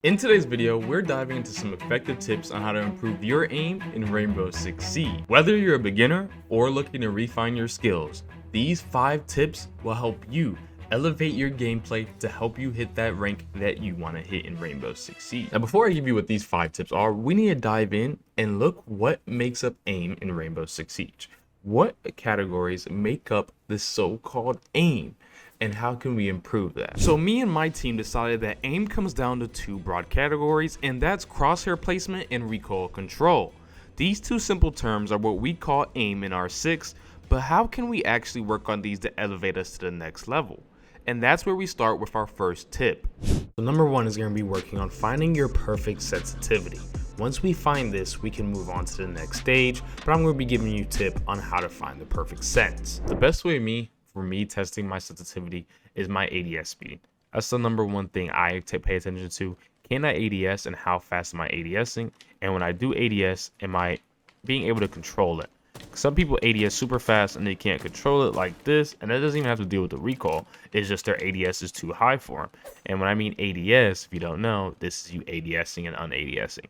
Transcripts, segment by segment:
In today's video, we're diving into some effective tips on how to improve your aim in Rainbow Six Siege. Whether you're a beginner or looking to refine your skills, these 5 tips will help you elevate your gameplay to help you hit that rank that you want to hit in Rainbow Six Siege. Now, before I give you what these 5 tips are, we need to dive in and look what makes up aim in Rainbow Six Siege. What categories make up the so-called aim? And how can we improve that? So me and my team decided that aim comes down to 2 broad categories, and that's crosshair placement and recoil control. These 2 simple terms are what we call aim in R6, but how can we actually work on these to elevate us to the next level? And that's where we start with our first tip. So number 1 is going to be working on finding your perfect sensitivity. Once we find this, we can move on to the next stage, but I'm going to be giving you a tip on how to find the perfect sense. The best way for me testing my sensitivity is my ADS speed. That's the number 1 thing I pay attention to. Can I ADS and how fast am I ADSing? And when I do ADS, am I being able to control it? Some people ADS super fast and they can't control it like this, and that doesn't even have to deal with the recoil. It's just their ADS is too high for them. And when I mean ADS, if you don't know, this is you ADSing and un-ADSing.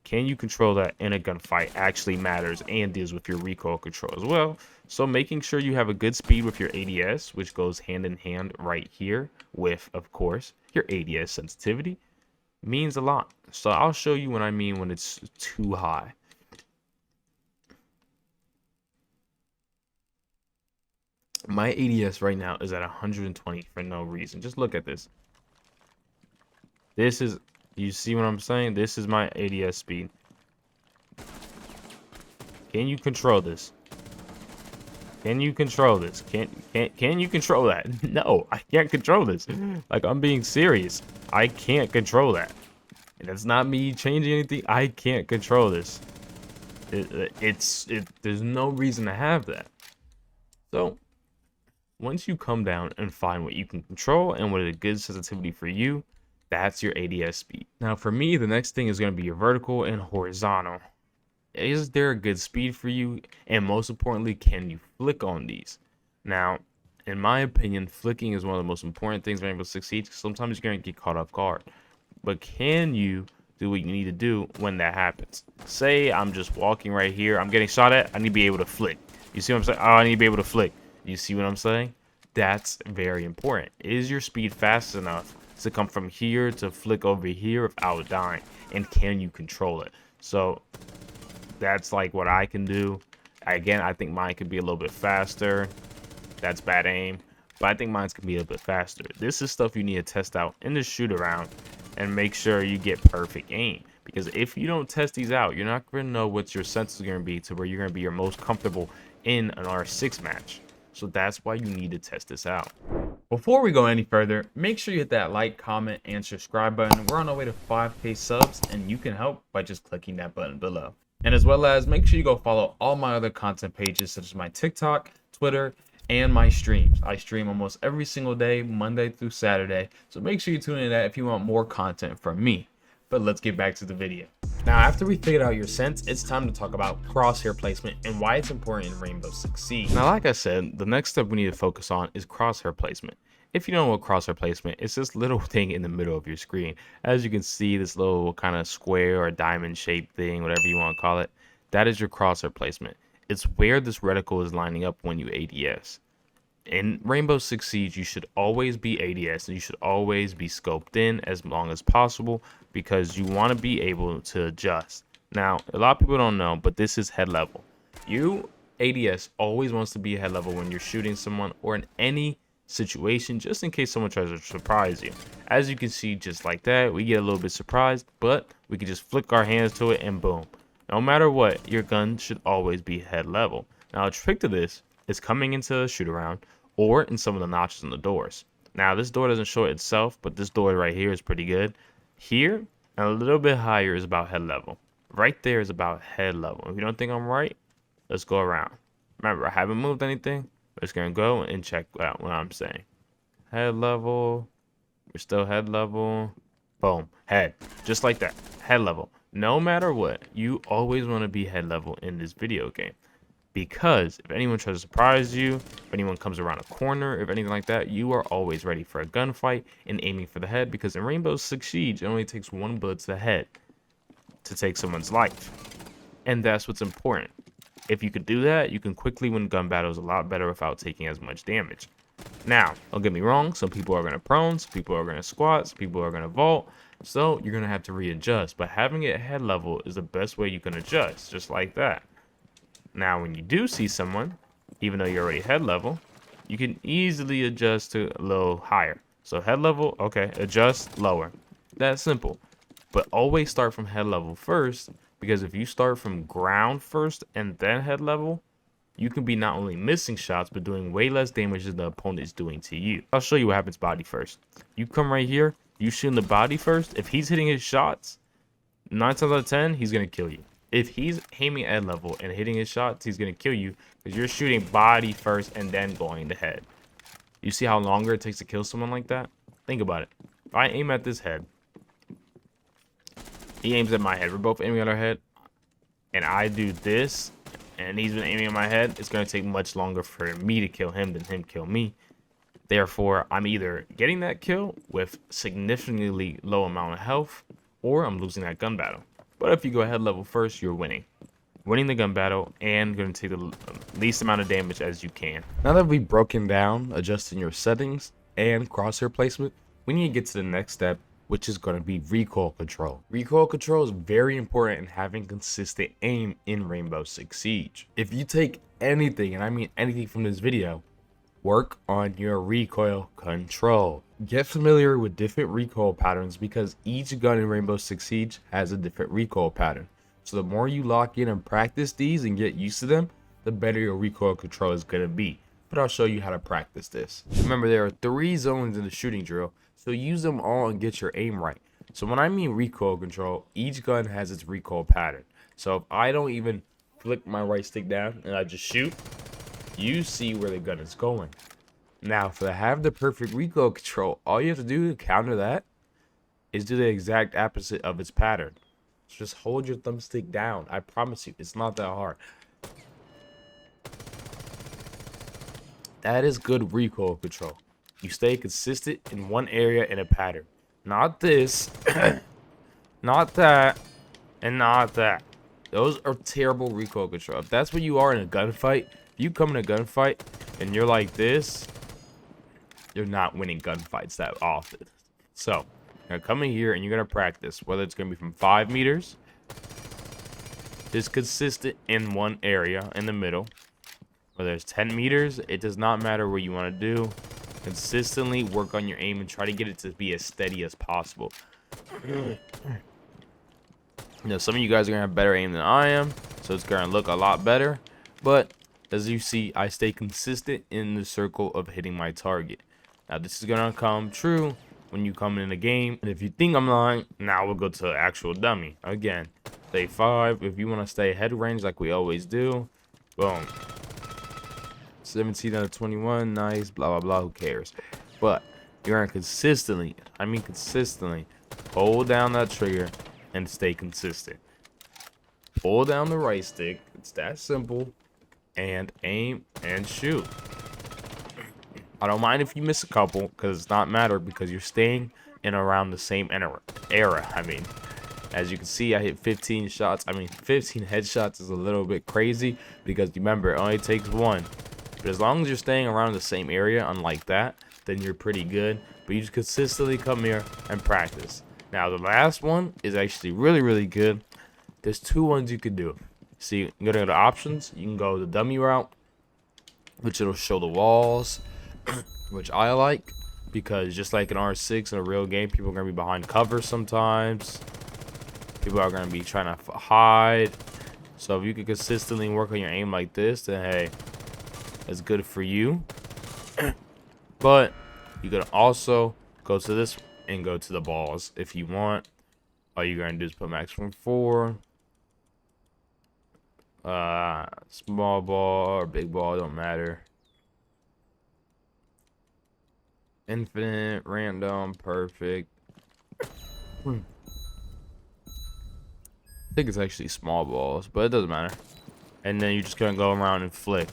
Can you control that in a gunfight actually matters and deals with your recoil control as well. So making sure you have a good speed with your ADS, which goes hand in hand right here with, of course, your ADS sensitivity, means a lot. So I'll show you what I mean when it's too high. My ADS right now is at 120 for no reason. Just look at this. This is, you see what I'm saying? This is my ADS speed. Can you control this? Can you control this? Can you control that? No, I can't control this. Like, I'm being serious. I can't control that. And that's not me changing anything. I can't control this. There's no reason to have that. So once you come down and find what you can control and what is a good sensitivity for you, that's your ADS speed. Now for me, the next thing is going to be your vertical and horizontal. Is there a good speed for you? And most importantly, can you flick on these? Now, in my opinion, flicking is one of the most important things in Rainbow Six Siege, because sometimes you're going to get caught off guard. But can you do what you need to do when that happens? Say I'm just walking right here, I'm getting shot at, I need to be able to flick. You see what I'm saying? Oh, I need to be able to flick. You see what I'm saying? That's very important. Is your speed fast enough to come from here to flick over here without dying? And can you control it? So that's like what I can do. Again, I think mine could be a little bit faster. That's bad aim, but I think mine's can be a little bit faster. This is stuff you need to test out in the shoot around and make sure you get perfect aim. Because if you don't test these out, you're not going to know what your sense is going to be to where you're going to be your most comfortable in an R6 match. So that's why you need to test this out. Before we go any further, make sure you hit that like, comment, and subscribe button. We're on our way to 5K subs, and you can help by just clicking that button below. And as well as make sure you go follow all my other content pages, such as my TikTok, Twitter, and my streams. I stream almost every single day, Monday through Saturday. So make sure you tune in to that if you want more content from me. But let's get back to the video. Now, after we figured out your sense, it's time to talk about crosshair placement and why it's important in Rainbow Six Siege. Now, like I said, the next step we need to focus on is crosshair placement. If you don't know what crosshair placement is, this little thing in the middle of your screen. As you can see, this little kind of square or diamond shaped thing, whatever you want to call it, that is your crosshair placement. It's where this reticle is lining up when you ADS. In Rainbow Six Siege, you should always be ADS and you should always be scoped in as long as possible, because you want to be able to adjust. Now, a lot of people don't know, but this is head level. You ADS always wants to be head level when you're shooting someone or in any situation, just in case someone tries to surprise you. As you can see, just like that, we get a little bit surprised, but we can just flick our hands to it and boom. No matter what, your gun should always be head level. Now, a trick to this is coming into a shoot around or in some of the notches in the doors. Now, this door doesn't show it itself, but this door right here is pretty good. Here and a little bit higher is about head level. Right there is about head level. If you don't think I'm right, let's go around. Remember, I haven't moved anything. We're just gonna go and check out what I'm saying. Head level. We're still head level. Boom. Head. Just like that. Head level. No matter what, you always want to be head level in this video game. Because if anyone tries to surprise you, if anyone comes around a corner, if anything like that, you are always ready for a gunfight and aiming for the head, because in Rainbow Six Siege, it only takes one bullet to the head to take someone's life. And that's what's important. If you could do that, you can quickly win gun battles a lot better without taking as much damage. Now, don't get me wrong, some people are going to prone, some people are going to squat, some people are going to vault, so you're going to have to readjust. But having it head level is the best way you can adjust, just like that. Now, when you do see someone, even though you're already head level, you can easily adjust to a little higher. So head level, okay, adjust lower. That's simple. But always start from head level first, because if you start from ground first and then head level, you can be not only missing shots, but doing way less damage than the opponent is doing to you. I'll show you what happens body first. You come right here, you shoot in the body first. If he's hitting his shots, 9 times out of 10, he's going to kill you. If he's aiming at level and hitting his shots, he's going to kill you because you're shooting body first and then going to head. You see how longer it takes to kill someone like that? Think about it. If I aim at this head, he aims at my head. We're both aiming at our head. And I do this, and he's been aiming at my head. It's going to take much longer for me to kill him than him kill me. Therefore, I'm either getting that kill with significantly low amount of health, or I'm losing that gun battle. But if you go head level first, you're winning. Winning the gun battle and going to take the least amount of damage as you can. Now that we've broken down adjusting your settings and crosshair placement, we need to get to the next step, which is going to be recoil control. Recoil control is very important in having consistent aim in Rainbow Six Siege. If you take anything, and I mean anything from this video, work on your recoil control. Get familiar with different recoil patterns because each gun in Rainbow Six Siege has a different recoil pattern. So the more you lock in and practice these and get used to them, the better your recoil control is going to be. But I'll show you how to practice this. Remember, there are 3 zones in the shooting drill, so use them all and get your aim right. So when I mean recoil control, each gun has its recoil pattern. So if I don't even flick my right stick down and I just shoot, you see where the gun is going. Now, to have the perfect recoil control, all you have to do to counter that is do the exact opposite of its pattern. Just hold your thumbstick down. I promise you, it's not that hard. That is good recoil control. You stay consistent in one area in a pattern. Not this, not that, and not that. Those are terrible recoil control. If that's what you are in a gunfight, if you come in a gunfight and you're like this, you're not winning gunfights that often. So, you're gonna come in here and you're gonna practice, whether it's gonna be from 5 meters, just consistent in one area in the middle. Whether it's 10 meters, it does not matter what you want to do. Consistently work on your aim and try to get it to be as steady as possible. You know, some of you guys are gonna have better aim than I am, so it's gonna look a lot better. But as you see, I stay consistent in the circle of hitting my target. Now this is gonna come true when you come in the game, and if you think I'm lying, now we'll go to actual dummy again. Stay 5 if you want to stay head range like we always do. Boom. 17 out of 21, nice, blah blah blah, who cares? But you're gonna consistently, I mean consistently, hold down that trigger and stay consistent. Pull down the right stick, it's that simple, and aim and shoot. I don't mind if you miss a couple, because it's not matter, because you're staying in around the same era. I mean, as you can see, I hit 15 shots. I mean, 15 headshots is a little bit crazy, because remember, it only takes 1. But as long as you're staying around the same area, unlike that, then you're pretty good. But you just consistently come here and practice. Now, the last one is actually really good. There's 2 ones you could do. See, you go to the options. You can go the dummy route, which it'll show the walls, which I like, because just like in R6 in a real game, people are going to be behind cover sometimes. People are going to be trying to hide. So if you can consistently work on your aim like this, then hey, that's good for you. But you can also go to this and go to the balls if you want. All you're going to do is put maximum 4. Small ball or big ball, don't matter. Infinite, random, perfect. I think it's actually small balls, but it doesn't matter. and then you're just gonna go around and flick.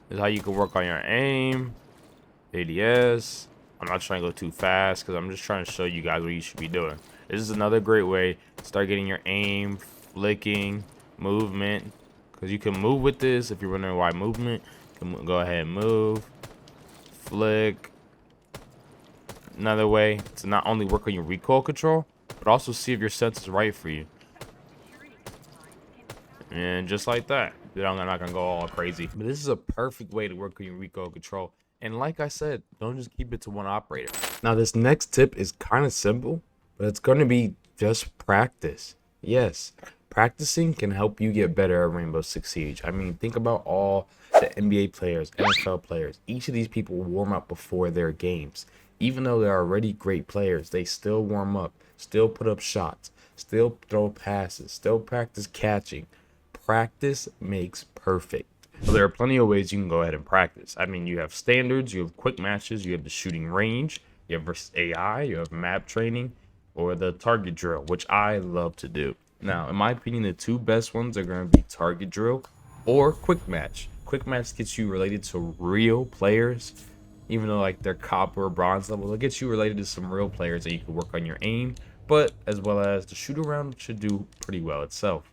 This is how you can work on your aim, ADS. I'm not trying to go too fast because I'm just trying to show you guys what you should be doing. This is another great way to start getting your aim, flicking, movement, because you can move with this. If you're wondering why movement, you can go ahead and move, flick. Another way to not only work on your recoil control, but also see if your sense is right for you. And just like that, I'm not gonna go all crazy. But this is a perfect way to work on your recoil control. And like I said, don't just keep it to one operator. Now this next tip is kind of simple, but it's gonna be just practice. Yes, practicing can help you get better at Rainbow Six Siege. I mean, think about all the NBA players, NFL players. Each of these people warm up before their games. Even though they're already great players, they still warm up, still put up shots, still throw passes, still practice catching. Practice makes perfect. So there are plenty of ways you can go ahead and practice. I mean, you have standards, you have quick matches, you have the shooting range, you have versus AI, you have map training, or the target drill, which I love to do. Now, in my opinion, the two best ones are going to be target drill or quick match. Quick match gets you related to real players, even though like they're copper or bronze level. It gets you related to some real players that you can work on your aim, but as well as the shoot around should do pretty well itself.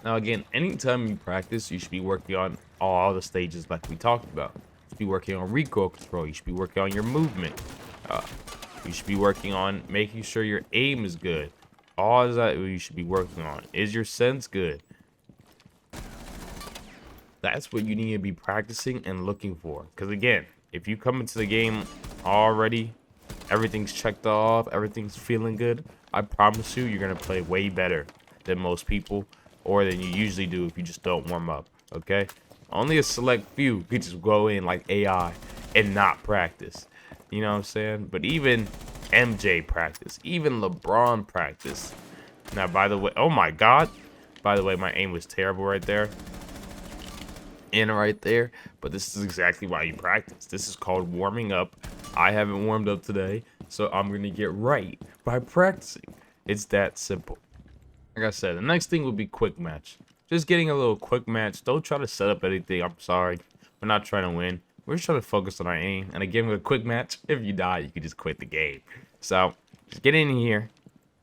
Now again, anytime you practice, you should be working on all the stages like we talked about. You should be working on recoil control. You should be working on your movement. You should be working on making sure your aim is good. All of that you should be working on. Is your sense good? That's what you need to be practicing and looking for. Because again, if you come into the game already, everything's checked off, everything's feeling good, I promise you, you're going to play way better than most people, or than you usually do if you just don't warm up, okay? Only a select few could just go in like AI and not practice. You know what I'm saying? But even MJ practice, even LeBron practice. Now, by the way, oh my God. By the way, my aim was terrible right there. And right there. But this is exactly why you practice. This is called warming up. I haven't warmed up today, so I'm going to get right by practicing. It's that simple. Like I said, the next thing would be quick match. Just getting a little quick match. Don't try to set up anything. I'm sorry. We're not trying to win. We're just trying to focus on our aim. And again, with a quick match, if you die, you can just quit the game. So, just get in here.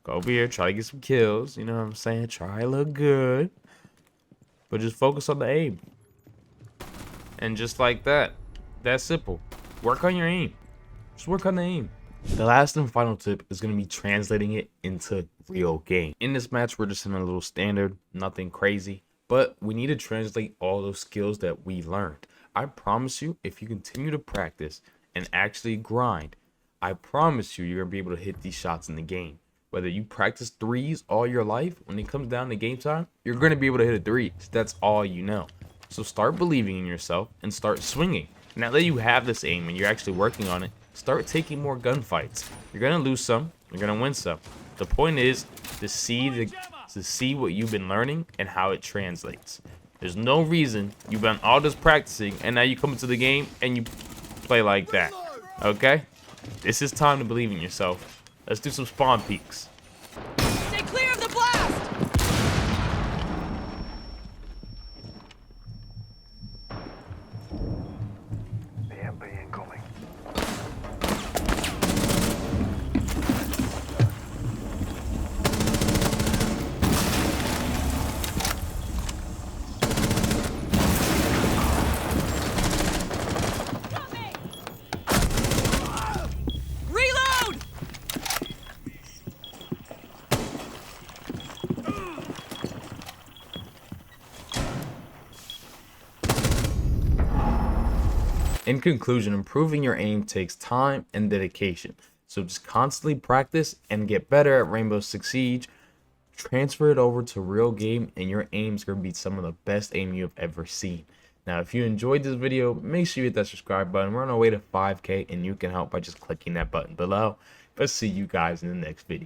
Go over here. Try to get some kills. You know what I'm saying? Try to look good. But just focus on the aim. And just like that. That's simple. Work on your aim. Just work on the aim. The last and final tip is going to be translating it into real game. In this match, we're just in a little standard, nothing crazy, but we need to translate all those skills that we learned. I promise you, if you continue to practice and actually grind, I promise you, you're going to be able to hit these shots in the game. Whether you practice threes all your life, when it comes down to game time, you're going to be able to hit a three. That's all you know. So start believing in yourself and start swinging. Now that you have this aim and you're actually working on it, start taking more gunfights. You're gonna lose some, you're gonna win some. The point is to see what you've been learning and how it translates. There's no reason you've done all this practicing and now you come into the game and you play like that. Okay? This is time to believe in yourself. Let's do some spawn peeks. Stay clear of the blast! BMP incoming. Reload! In conclusion, improving your aim takes time and dedication. So just constantly practice and get better at Rainbow Six Siege. Transfer it over to real game and your aim's gonna be some of the best aim you've ever seen. Now, if you enjoyed this video, make sure you hit that subscribe button. We're on our way to 5K and you can help by just clicking that button below. But see you guys in the next video.